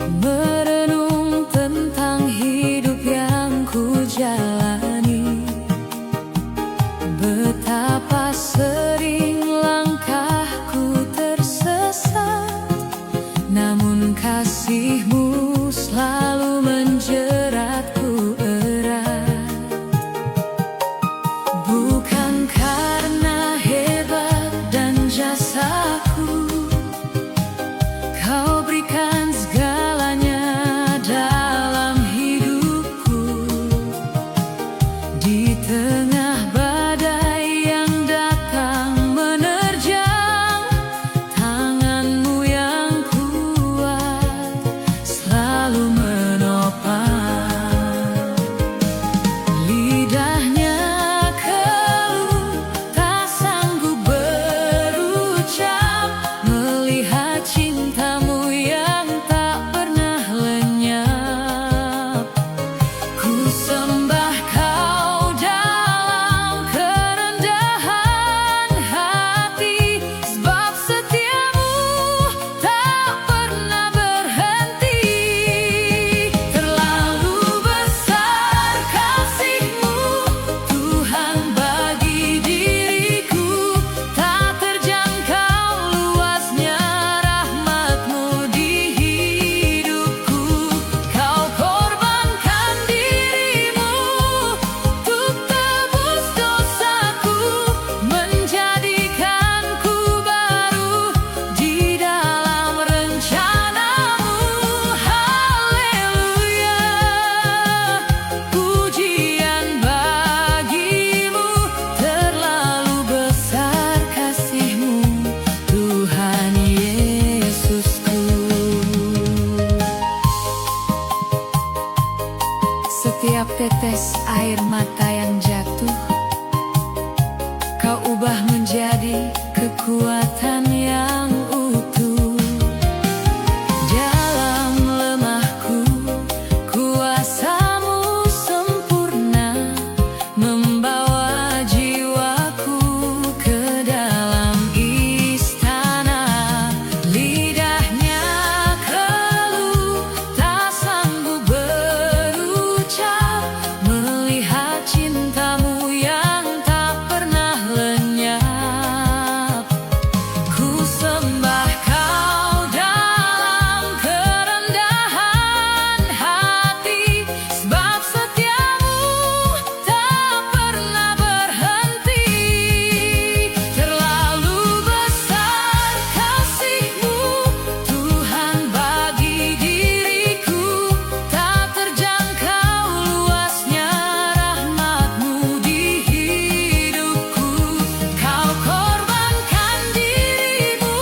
Merenung tentang hidup yang ku jalani, betapa sering langkahku tersesat, namun kasih-Mu selalu menjeratku erat. Bukan karena hebat dan jasaku, Kau berikan segalanya dalam hidupku. Di tengah badai yang datang menerjang, tangan-Mu yang kuat selalu menopang. Lidahnya keluh, tak sanggup berucap, melihat cinta-Mu yang tak pernah lenyap. Ku sembah Kau dalam kerendahan hati, sebab setia-Mu tak pernah berhenti. Terlalu besar kasih-Mu, Tuhan, bagi diriku. Tak terjangkau luasnya rahmat-Mu di hidupku. Kau korbankan diri-Mu untuk tebus dosaku, menjadikanku baru di dalam rencana-Mu. Haleluya, pujian bagi-Mu. Terlalu besar kasih-Mu, Tuhan Yesusku. Setiap tetes air mata yang jatuh, Kau ubah menjadi kekuatan yang utuh. Dalam lemahku, kuasa-Mu sempurna, membawa jiwaku ke dalam istana. Lidahnya keluh, tak sanggup berucap, melihat cinta-Mu yang tak pernah lenyap. Ku sembah Kau dalam kerendahan hati, sebab setia-Mu tak pernah berhenti. Terlalu besar kasih-Mu, Tuhan, bagi diriku. Tak terjangkau luasnya rahmat-Mu di hidupku. Kau korbankan diri-Mu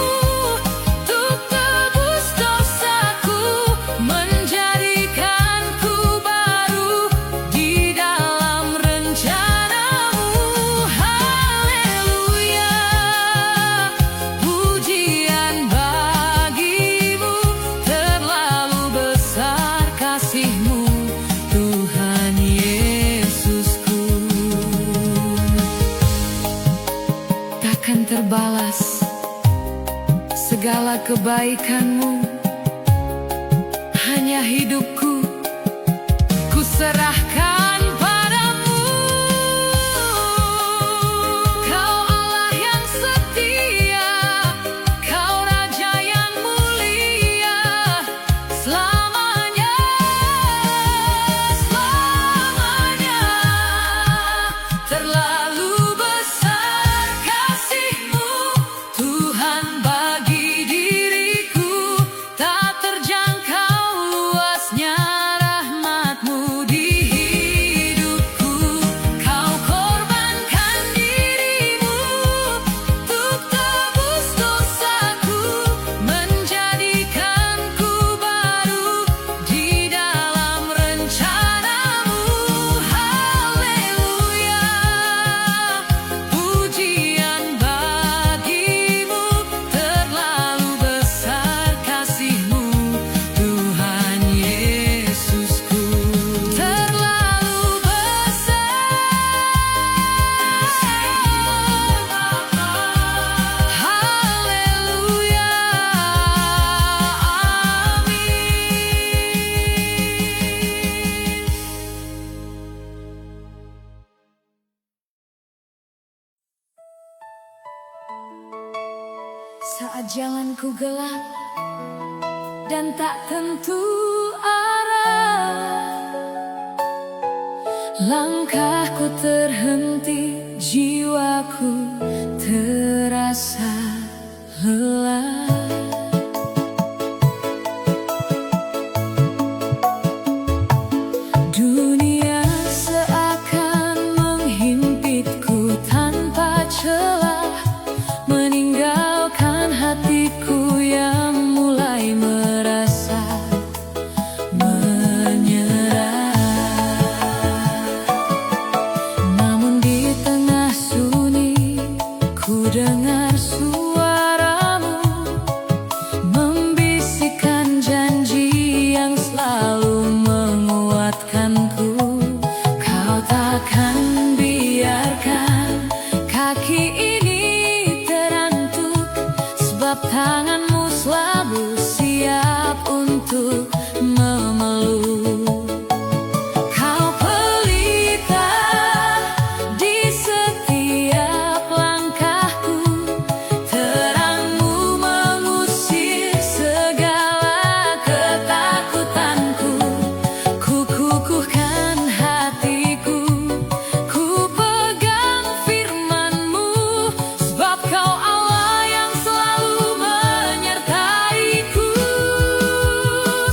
untuk tebus dosaku, menjadikanku baru di dalam rencana-Mu. Haleluya, pujian bagi-Mu. Terlalu besar kasih-Mu, Tuhan Yesusku. Takkan terbalas segala kebaikan-Mu, hanya hidupku ku serahkan padamu. Kau Allah yang setia, Kau Raja yang mulia, selamanya, selamanya. Terlalu besar kasih-Mu, Tuhan, bagi diriku. Tak terjangkau luasnya rahmat-Mu di hidupku. Saat jalanku gelap dan tak tentu arah, langkahku terhenti, jiwaku terasa lelah. Dunia seakan menghimpitku tanpa celah, meninggalkan hatiku yang mulai merasa menyerah. Namun di tengah sunyi ku dengar suaramu membisikkan janji yang selalu menguatkanku. Kau takkan biarkan kaki ini terantuk, sebab tanganmu selalu siap untuk memeluk. Kau pelita di setiap langkahku, terangmu mengusir segala ketakutanku. Ku kukuhkan hatiku, ku pegang firman-Mu, sebab Kau Allah yang selalu menyertaiku.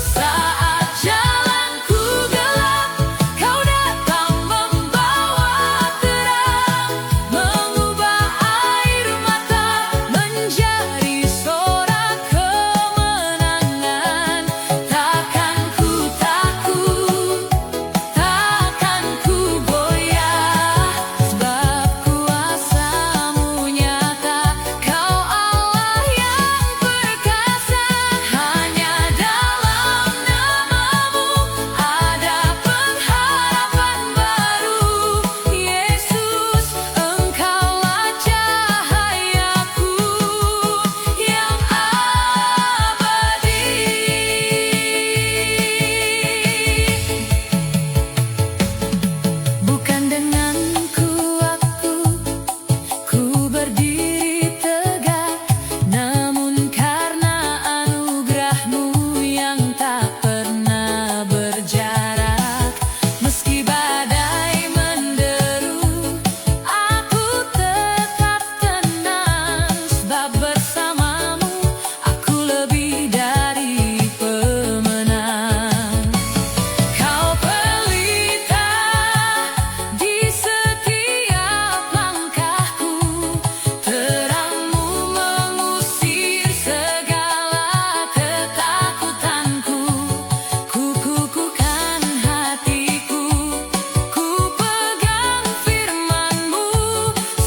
Saat jalanku gelap, Kau datang membawa terang, mengubah air mata menjadi sorak kemenangan. Takkan ku takut, takkan ku goyah, sebab kuasa-Mu nyata. Kau Allah yang perkasa, hanya dalam nama-Mu ada pengharapan baru. Yesus, Engkaulah cahayaku yang abadi. Bukan dengan kuatku ku berdiri tegak, namun karena anugerah-Mu yang tak pernah berjarak. Meski badai menderu, aku tetap tenang, sebab bersama-Mu aku lebih dari pemenang. Kau pelita di setiap langkahku, terang-Mu mengusir segala ketakutanku. Ku kukuhkan hatiku, ku pegang firman-Mu,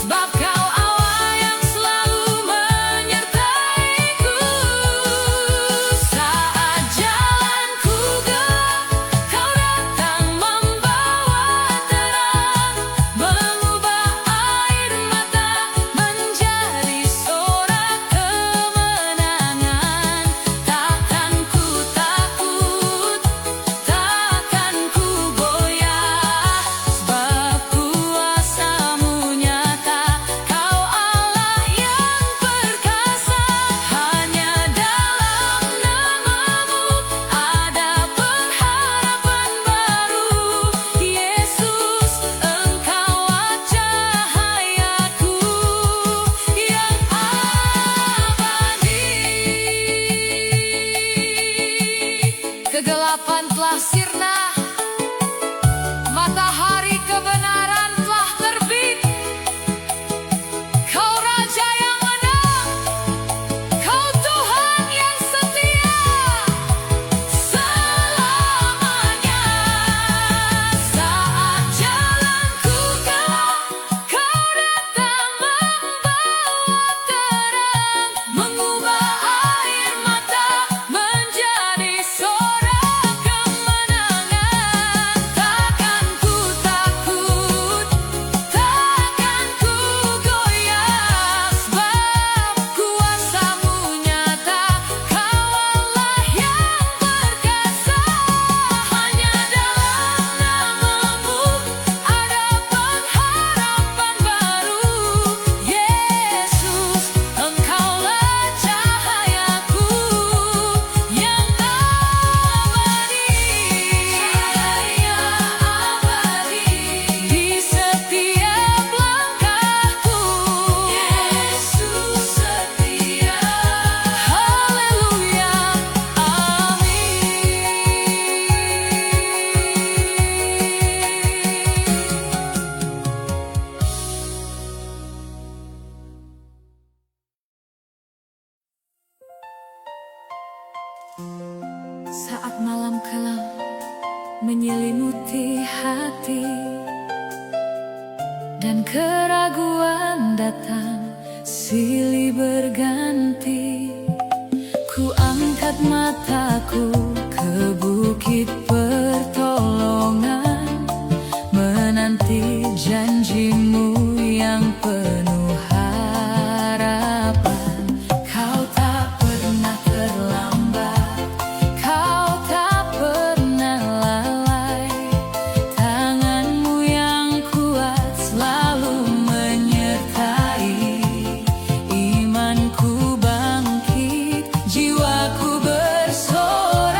sebab Kau Allah yang selalu menyertaiku. Saat jalanku gelap, Kau datang membawa terang, mengubah air mata menjadi sorak kemenangan. Takkan ku takut, takkan ku goyah, sebab kuasa-Mu nyata. Kau Allah yang perkasa, hanya dalam nama-Mu ada pengharapan baru. Yesus, Engkaulah cahayaku yang abadi. Kegelapan telah sirna, matahari kebenaran telah terbit. Kau Raja yang menang, Kau Tuhan yang setia selamanya. Saat jalanku gelap, Kau datang membawa terang, mengubah air mata menjadi sorak kemenangan. Malam kelam menyelimuti hati, dan keraguan datang silih berganti. Ku angkat mataku ke bukit pertolongan, menanti janjimu yang penuh harapan. Kau tak pernah terlambat, kau tak pernah lalai. Tanganmu yang kuat selalu menyertai. Imanku bangkit, jiwaku bersorak.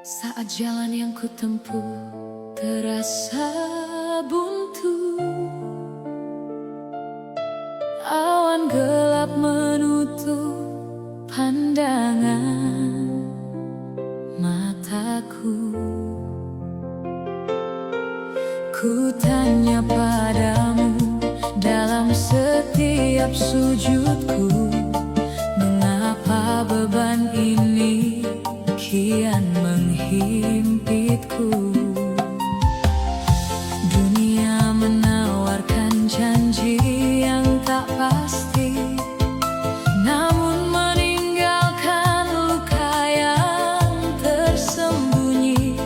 Saat jalan yang ku tempuh terasa buntu, awan gelap menutup pandangan mataku. Ku tanya padamu dalam setiap sujudku, mengapa beban ini kian menghimpitku? Dunia menawarkan janji yang tak pasti, namun meninggalkan luka yang tersembunyi.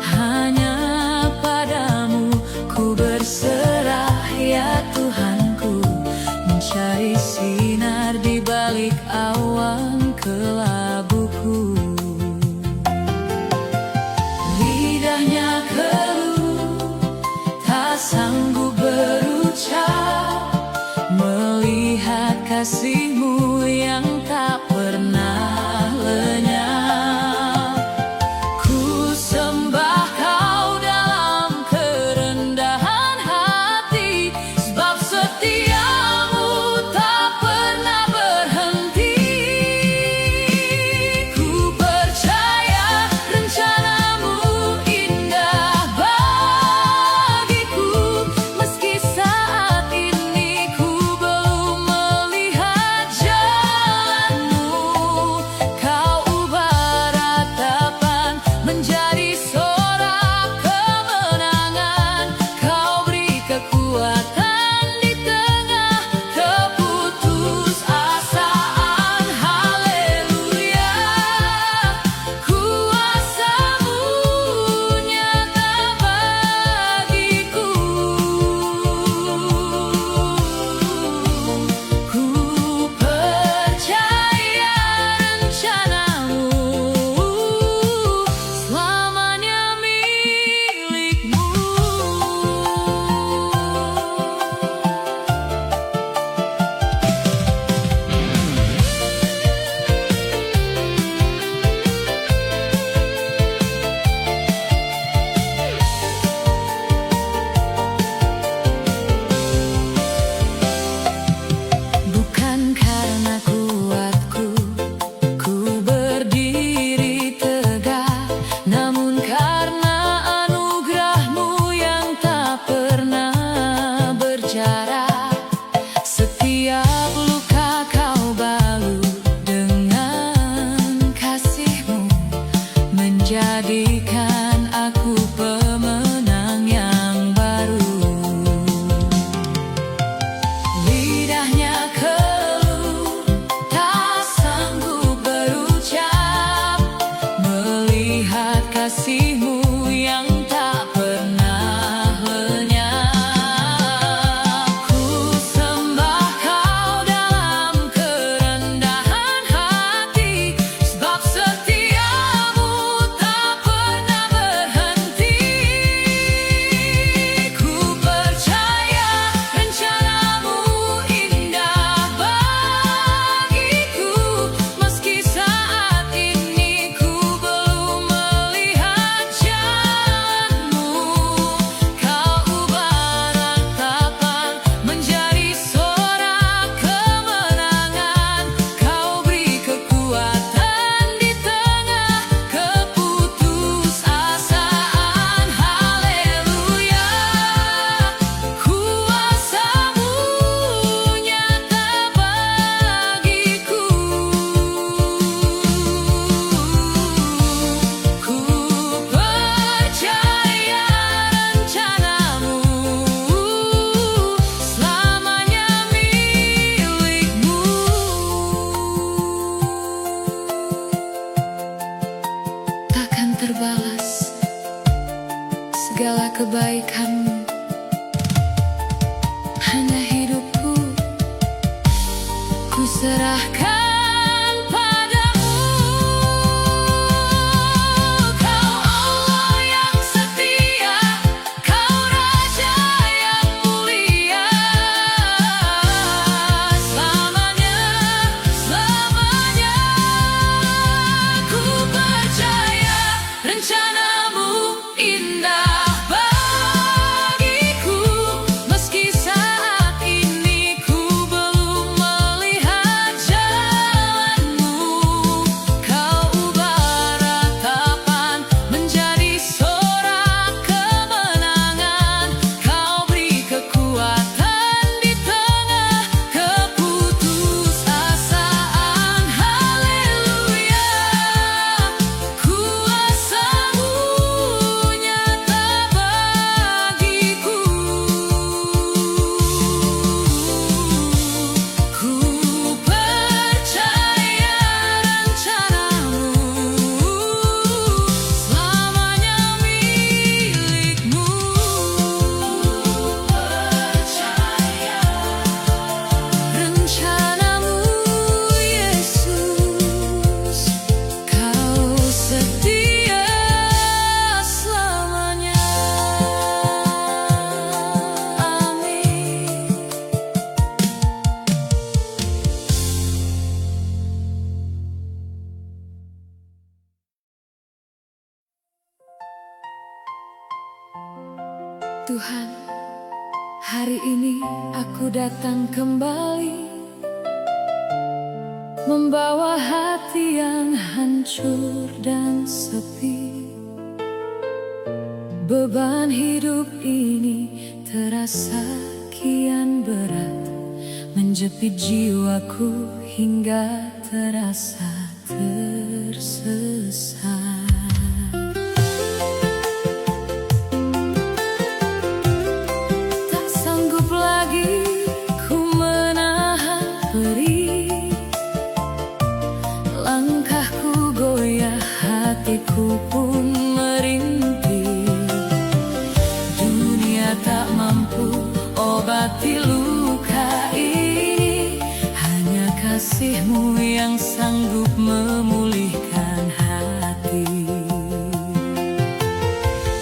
Hanya padamu ku berserah ya Tuhanku, mencari sinar di balik awan kelabuku. Lidahnya keluh, tak sanggup berucap, melihat kasih-Mu yang tak pernah lenyap. Ku sembah Kau dalam kerendahan hati, sebab setia-Mu tak pernah berhenti. Ku percaya rencana-Mu indah bagiku, meski saat ini ku belum melihat jalan-Mu. Kau ubah ratapan menjadi sorak kemenangan, Kau beri kekuatan di tengah keputusasaan. Haleluya, kuasa-Mu nyata bagiku. Ku percaya rencana-Mu selamanya milik-Mu. Bukan karena kuatku ku berdiri tegak, namun karena anugerah-Mu yang tak pernah berjarak. Setiap luka Kau balut dengan kasih-Mu, menjadikan aku pemenang yang baru. Lidahnya keluh, tak sanggup berucap, melihat kasih-Mu yang tak pernah lenyap. Ku sembah Kau dalam kerendahan hati, sebab setia-Mu tak pernah berhenti. Ku percaya rencana-Mu indah bagiku, meski saat ini ku belum melihat jalan-Mu. Kau ubah ratapan menjadi sorak kemenangan, Kau beri kekuatan di tengah keputusasaan. Haleluya, kuasa-Mu nyata bagiku. Ku percaya rencana-Mu selamanya milik-Mu. Takkan terbalas segala kebaikan-Mu, hanya hidupku ku serahkan padamu. Kau Allah yang setia, Kau Raja yang mulia, selamanya, selamanya. Ku percaya Tuhan, hari ini aku datang kembali, membawa hati yang hancur dan sepi. Beban hidup ini terasa kian berat, menjepit jiwaku hingga terasa tersesat. Tak sanggup lagi ku menahan perih, langkahku goyah, hatiku pun merintih. Dunia tak mampu obati luka ini, hanya kasih-Mu yang sanggup memulihkan hati.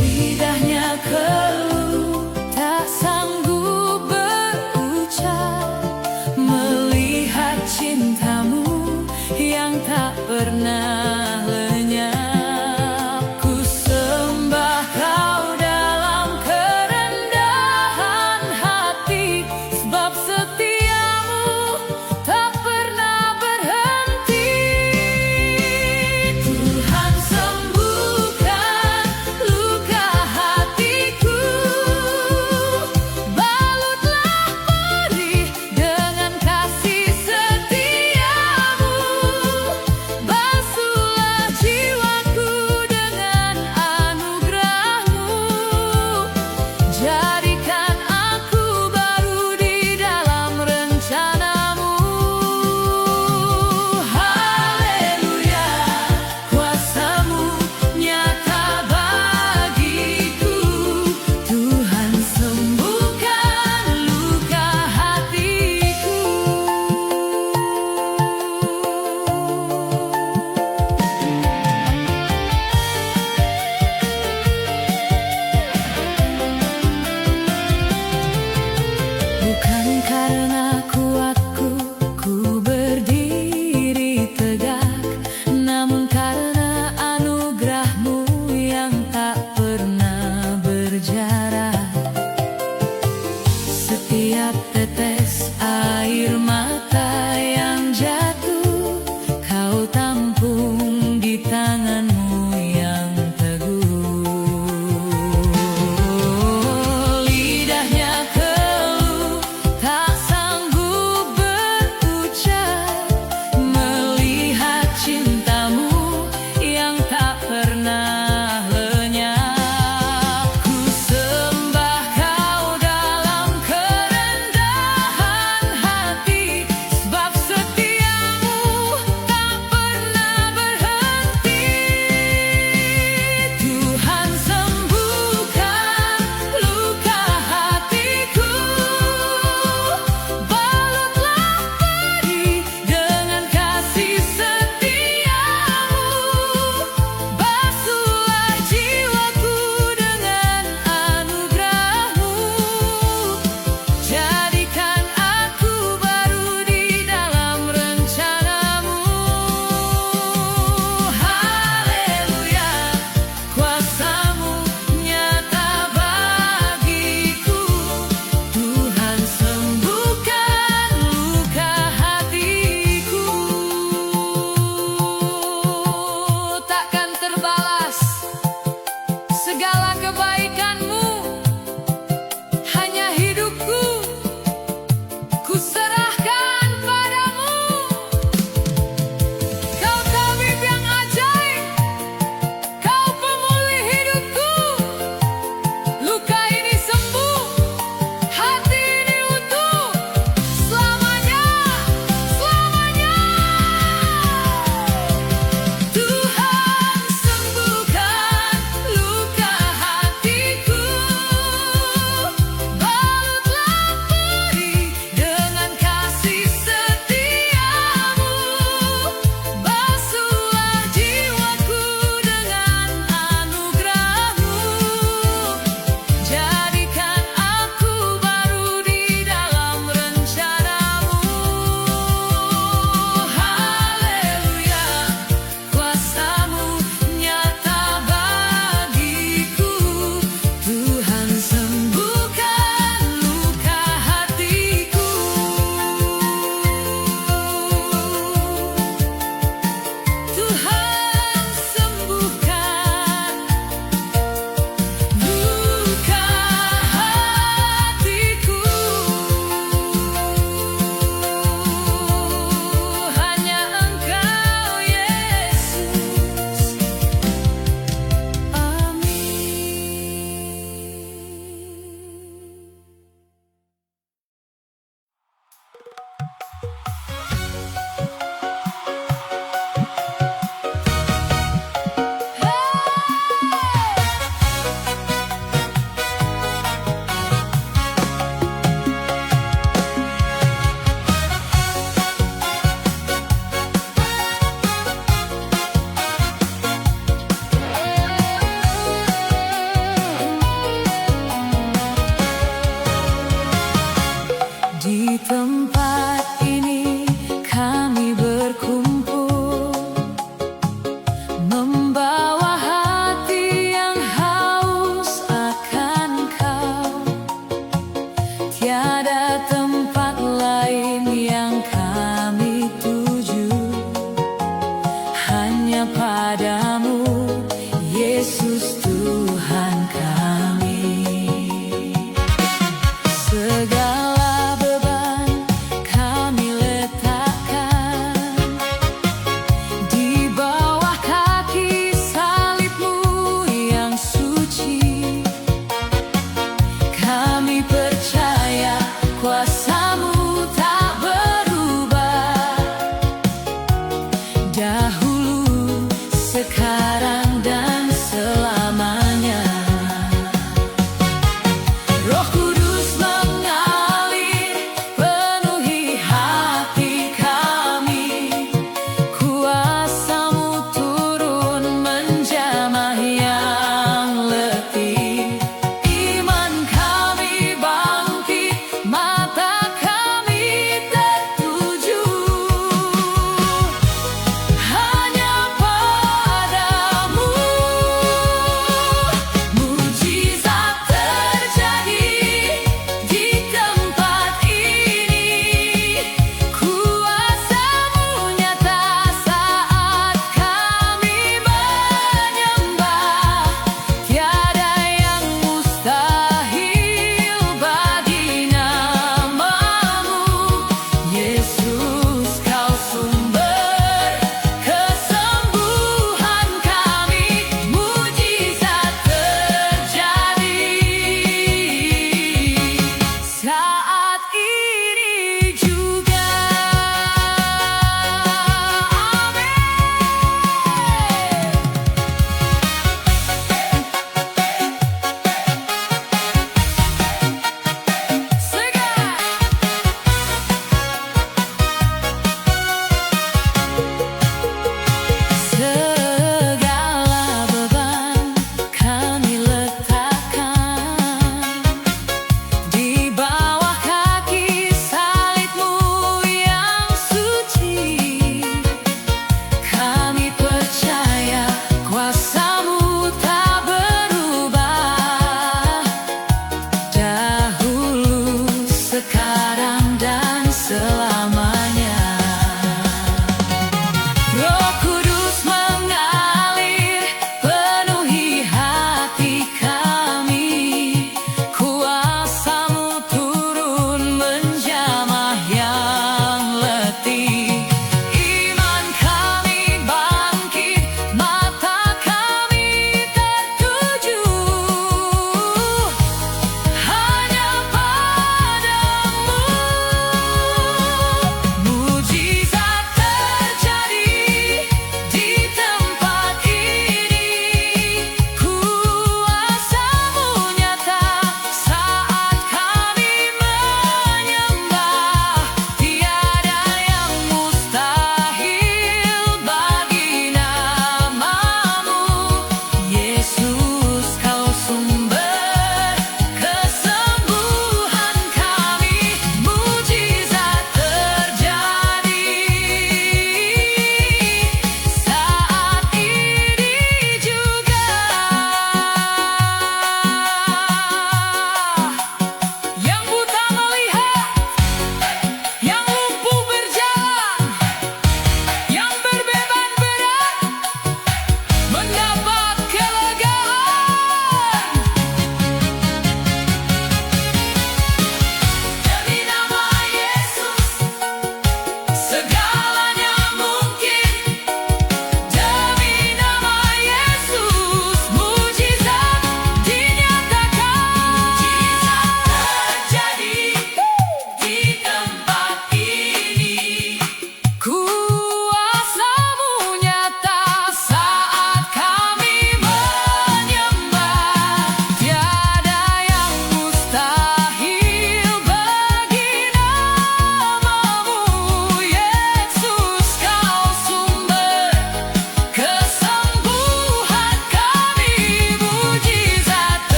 Lidahnya keluh, tak sanggup berucap, melihat cinta-Mu yang tak pernah lenyap. Ku membawa hati yang haus akan Kau. Tiada tempat lain yang kami tuju, hanya padamu, Yesus Tuhan kami. Segala beban kami letakkan di bawah kaki salib-Mu yang suci. Kami percaya kuasa-Mu tak berubah, dahulu, sekarang, dan selamanya. Roh Kudus mengalir, penuhi hati kami. Kuasa-Mu turun menjamah yang letih. Iman kami bangkit, mata kami tertuju hanya padamu,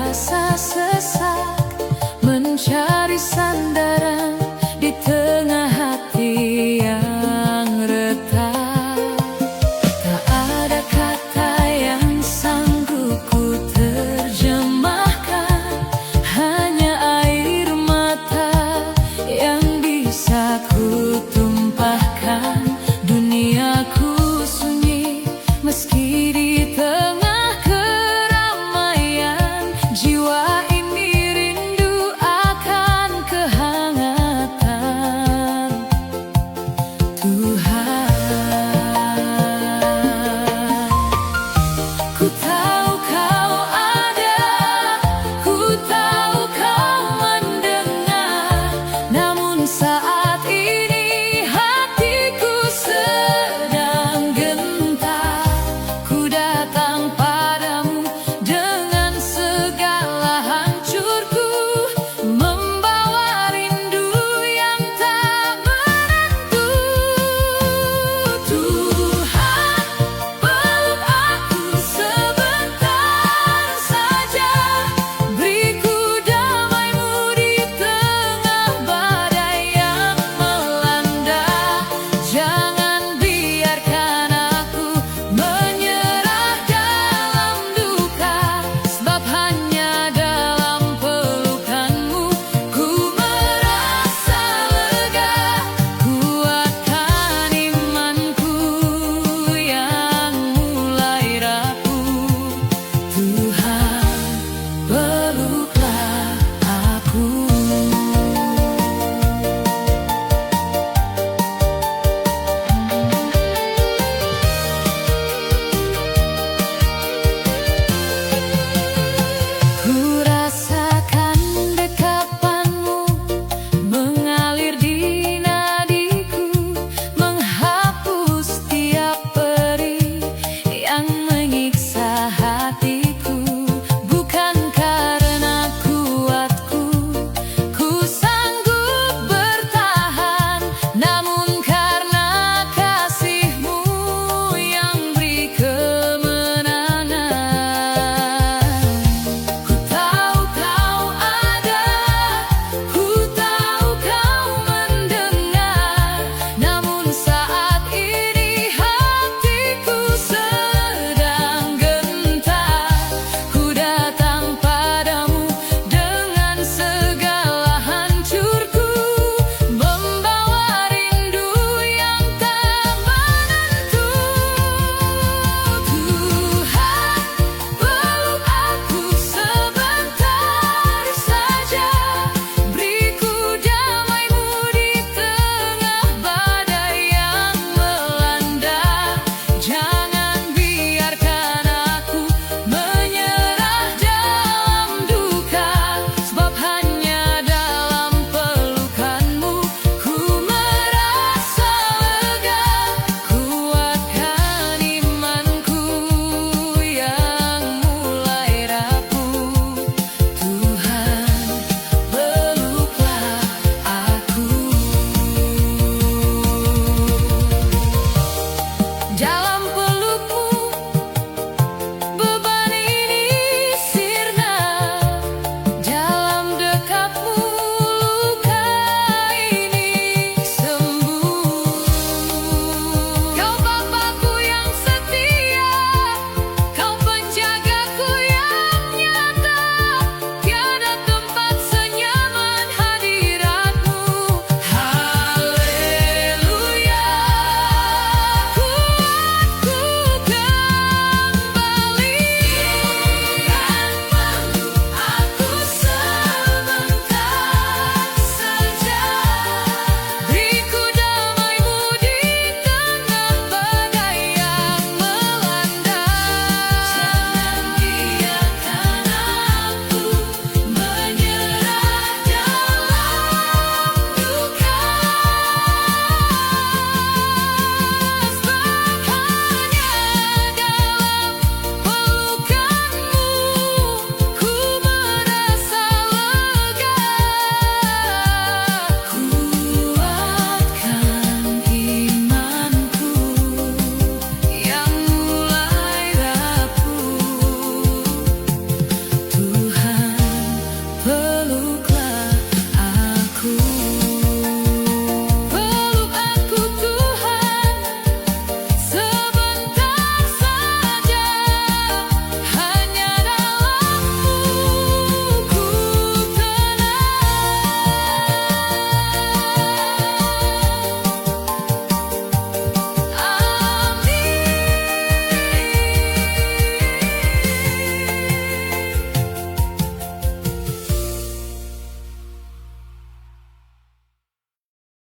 rasa